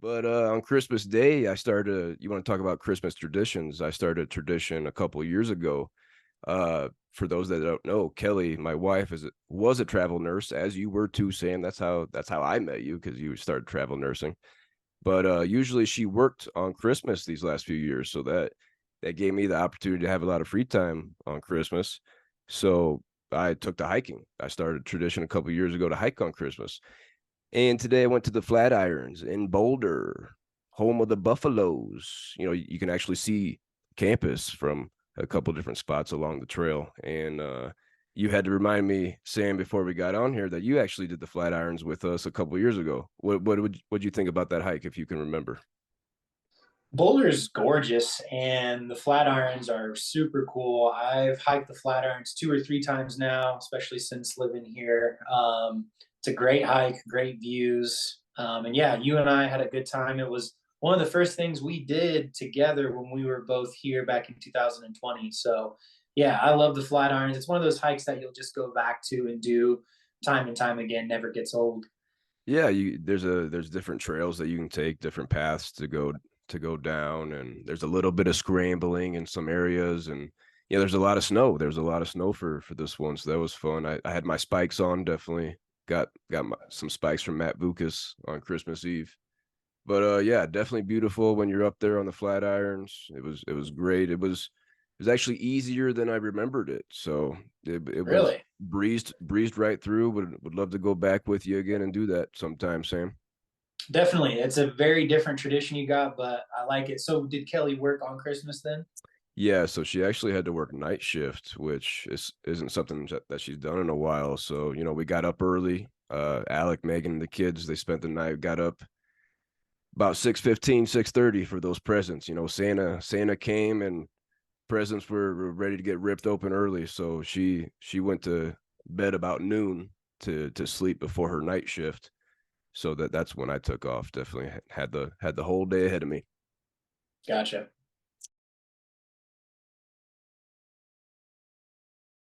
But on Christmas Day, I started. You want to talk about Christmas traditions? I started a tradition a couple of years ago. For those that don't know, Kelly, my wife, was a travel nurse, as you were too, Sam. That's how I met you because you started travel nursing. But usually she worked on Christmas these last few years, so that gave me the opportunity to have a lot of free time on Christmas. So I took to hiking. I started a tradition a couple of years ago to hike on Christmas. And today I went to the Flatirons in Boulder, home of the Buffaloes. You can actually see campus from a couple different spots along the trail. And you had to remind me, Sam, before we got on here, that you actually did the Flatirons with us a couple years ago. What you think about that hike, if you can remember? Boulder's gorgeous, and the Flatirons are super cool. I've hiked the Flatirons two or three times now, especially since living here. It's a great hike, great views. And yeah, you and I had a good time. It was one of the first things we did together when we were both here back in 2020. So yeah, I love the Flatirons. It's one of those hikes that you'll just go back to and do time and time again, never gets old. Yeah, there's different trails that you can take, different paths to go down, and there's a little bit of scrambling in some areas, and yeah, there's a lot of snow. There's a lot of snow for this one, so that was fun. I had my spikes on, definitely got some spikes from Matt Vukas on Christmas Eve. But yeah, definitely beautiful when you're up there on the Flatirons. It was great. It was actually easier than I remembered it. So it was Really? breezed right through. Would love to go back with you again and do that sometime, Sam. Definitely. It's a very different tradition you got, but I like it. So did Kelly work on Christmas then? Yeah, so she actually had to work night shift, which isn't something that she's done in a while. So, we got up early. Alec, Megan, and the kids, they spent the night, got up about 6:15, 6:30 for those presents. Santa came and presents were ready to get ripped open early. So she went to bed about noon to sleep before her night shift. So that's when I took off. Definitely had the whole day ahead of me. Gotcha.